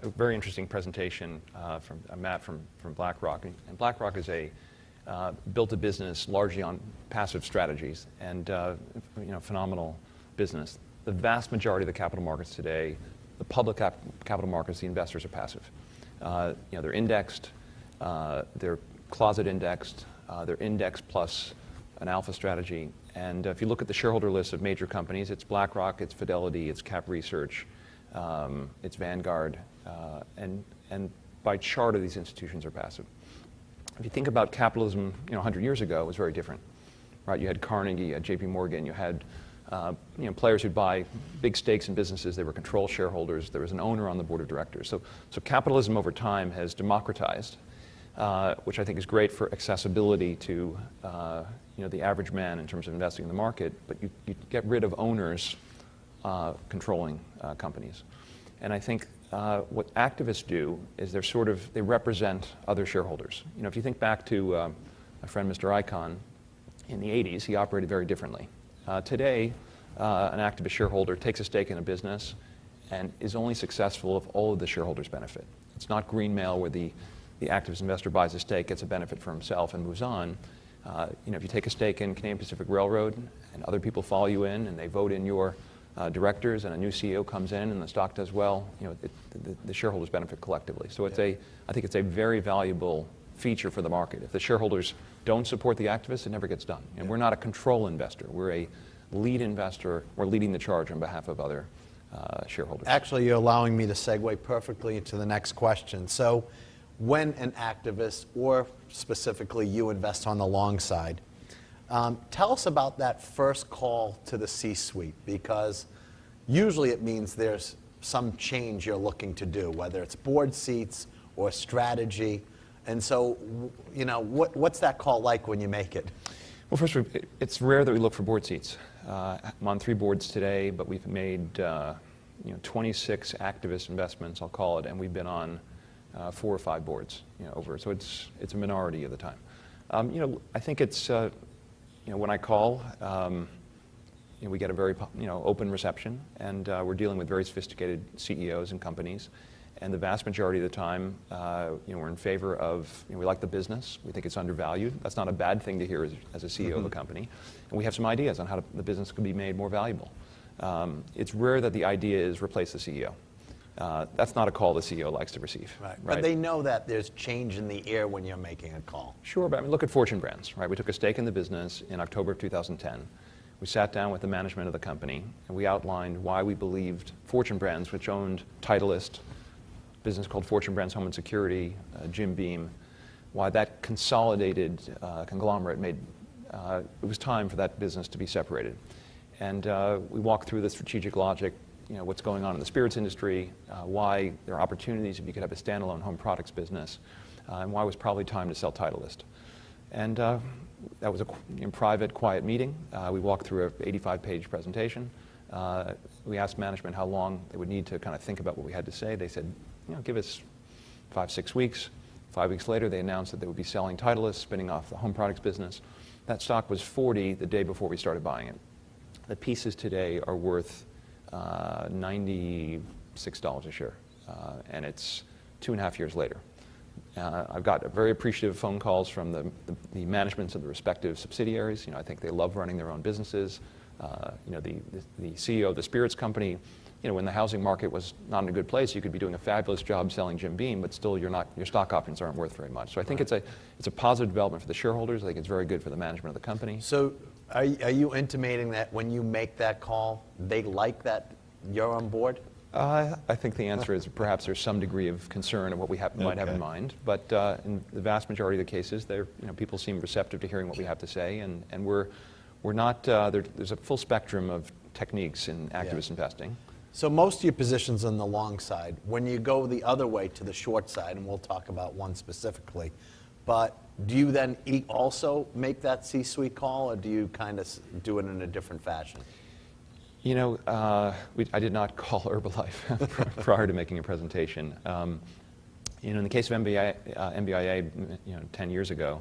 a very interesting presentation from Matt from BlackRock. And BlackRock is built a business largely on passive strategies and phenomenal business. The vast majority of the capital markets today, the public capital markets, the investors are passive. They're indexed, they're closet indexed, they're indexed plus an alpha strategy. And if you look at the shareholder list of major companies, it's BlackRock, it's Fidelity, it's Cap Research, it's Vanguard, and by charter these institutions are passive. If you think about capitalism, 100 years ago, it was very different, right? You had Carnegie, you had J.P. Morgan, you had players who'd buy big stakes in businesses. They were control shareholders. There was an owner on the board of directors. So capitalism over time has democratized, which I think is great for accessibility to the average man in terms of investing in the market. But you get rid of owners controlling companies, and I think what activists do is they represent other shareholders. If you think back to my friend Mr. Ackman in the 80s, he operated very differently. Today, an activist shareholder takes a stake in a business and is only successful if all of the shareholders benefit. It's not green mail where the activist investor buys a stake, gets a benefit for himself, and moves on. If you take a stake in Canadian Pacific Railroad and other people follow you in and they vote in your directors and a new CEO comes in and the stock does well, the shareholders benefit collectively. So I think it's a very valuable feature for the market. If the shareholders don't support the activists, it never gets done. And we're not a control investor. We're a lead investor. We're leading the charge on behalf of other shareholders. Actually, you're allowing me to segue perfectly into the next question. So when an activist, or specifically you, invest on the long side, tell us about that first call to the C-suite, because usually it means there's some change you're looking to do, whether it's board seats or strategy. And so, what's that call like when you make it? Well, first, it's rare that we look for board seats. I'm on 3 boards today, but we've made 26 activist investments, I'll call it, and we've been on 4 or 5 boards over. So it's a minority of the time. I think it's when I call, we get a very open reception, and we're dealing with very sophisticated CEOs and companies. And the vast majority of the time, we're in favor of, we like the business. We think it's undervalued. That's not a bad thing to hear as a CEO of a company. And we have some ideas on how the business could be made more valuable. It's rare that the idea is replace the CEO. That's not a call the CEO likes to receive. Right. But they know that there's change in the air when you're making a call. Sure, but look at Fortune Brands, right? We took a stake in the business in October of 2010. We sat down with the management of the company, and we outlined why we believed Fortune Brands, which owned Titleist, business called Fortune Brands Home and Security, Jim Beam, why that consolidated conglomerate it was time for that business to be separated. And we walked through the strategic logic, what's going on in the spirits industry, why there are opportunities if you could have a standalone home products business, and why it was probably time to sell Titleist. And that was a private, quiet meeting. We walked through an 85-page presentation. We asked management how long they would need to kind of think about what we had to say. They said, give us 5-6 weeks. 5 weeks later, they announced that they would be selling Titleist, spinning off the home products business. That stock was $40 the day before we started buying it. The pieces today are worth $96 a share, and it's 2.5 years later. I've got very appreciative phone calls from the managements of the respective subsidiaries. I think they love running their own businesses. The CEO of the spirits company, when the housing market was not in a good place, you could be doing a fabulous job selling Jim Beam, but still your stock options aren't worth very much. So I think it's a positive development for the shareholders. I think it's very good for the management of the company. So are you intimating that when you make that call, they like that you're on board? I think the answer is perhaps there's some degree of concern of what we might have in mind, but in the vast majority of the cases, people seem receptive to hearing what we have to say, and we're not. There's a full spectrum of techniques in activist investing. So most of your positions on the long side. When you go the other way to the short side, and we'll talk about one specifically, but do you then also make that C-suite call, or do you kind of do it in a different fashion? I did not call Herbalife prior to making a presentation. In the case of MBIA, 10 years ago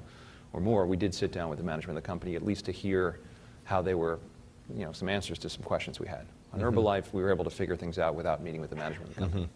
or more, we did sit down with the management of the company, at least to hear how they were, some answers to some questions we had. On Herbalife, we were able to figure things out without meeting with the management of the company.